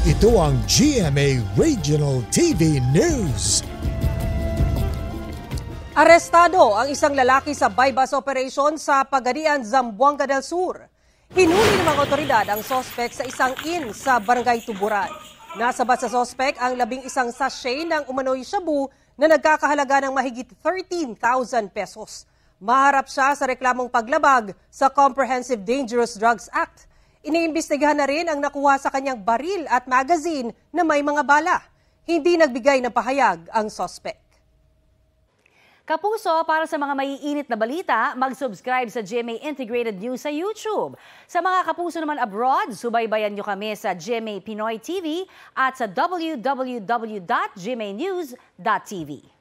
Ito ang GMA Regional TV News. Arestado ang isang lalaki sa bypass operation sa Pagadian, Zamboanga del Sur. Hinuli ng mga otoridad ang sospek sa isang inn sa Barangay Tuburan. Nasabat sa sospek ang 11 sachet ng umano'y shabu na nagkakahalaga ng mahigit 13,000 pesos. Maharap siya sa reklamong paglabag sa Comprehensive Dangerous Drugs Act. Iniimbestigahan na rin ang nakuha sa kanyang baril at magazine na may mga bala. Hindi nagbigay ng pahayag ang sospek. Kapuso, para sa mga maiinit na balita, mag-subscribe sa GMA Integrated News sa YouTube. Sa mga kapuso naman abroad, subaybayan nyo kami sa GMA Pinoy TV at sa www.gmanews.tv.